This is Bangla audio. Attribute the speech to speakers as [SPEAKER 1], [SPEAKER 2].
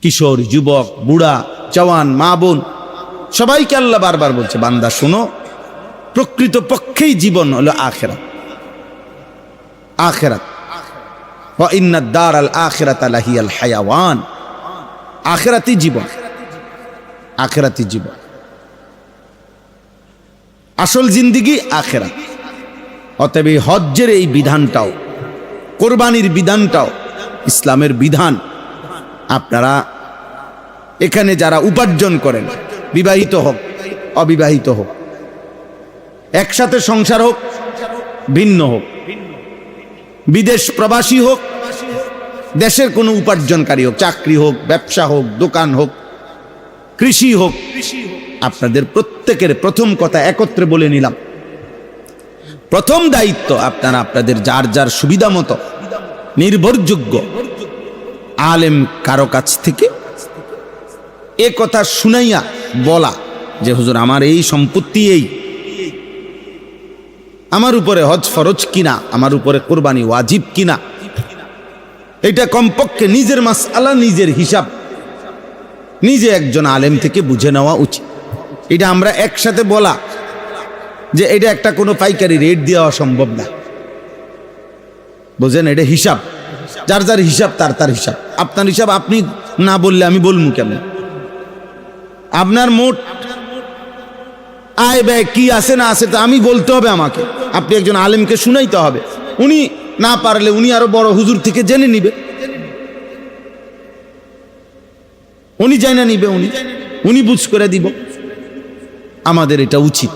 [SPEAKER 1] কিশোর, যুবক, বুড়া, জওয়ান, মা বোন সবাইকে আল্লাহ বারবার বলছে, বান্দা শোনো, প্রকৃত পক্ষেই জীবন হলো আখিরাত। আখিরাত, ওয়া ইন্নাদ দারাল আখিরাতা লাহিয়াল হায়াওয়ান। আখিরাতই জীবন, আখিরাতই জীবন, আসল জিন্দেগি আখিরাত। অতএব এই হজ্জের এই বিধানটাও, কোরবানির বিধানটাও ইসলামের বিধান। আপনারা এখানে যারা উপার্জন করেন, বিবাহিত হোক অবিবাহিত হোক, একসাথে সংসার হোক ভিন্ন হোক, বিদেশ প্রবাসী হোক, দেশের কোনো উপার্জনকারী হোক, চাকরি হোক, ব্যবসা হোক, দোকান হোক, কৃষি হোক, আপনাদের প্রত্যেকের প্রথম কথা একত্রে বলে নিলাম, প্রথম দায়িত্ব আপনারা আপনাদের যার যার সুবিধা মতো নির্ভরযোগ্য আলেম কারো কাছ থেকে এ কথা শুনাইয়া বলা যে হুজুর আমার এই সম্পত্তি, এই আমার উপরে হজ ফরজ কিনা, আমার উপরে কোরবানি ওয়াজিব কিনা, এটা কমপক্ষে নিজের মাসআলা, নিজের হিসাব নিজে একজন আলেম থেকে বুঝে নেওয়া উচিত। এটা আমরা একসাথে বলা যে এটা একটা কোনো পাইকারি রেট দেওয়া সম্ভব না, বুঝেন? এটা হিসাব, যার যার হিসাব তার তার হিসাব। আপনার হিসাব আপনি না বললে আমি বলবো কেমন? আপনার মোট আয় ব্যয় কি আছে না আছে তা আমি বলতে হবে আমাকে, আপনি একজন আলেমকে শুনাইতে হবে, উনি না পারলে উনি আরো বড় হুজুর থেকে জেনে নিবে, উনি জানা নিবে, উনি বুঝ করে দিব। আমাদের এটা উচিত।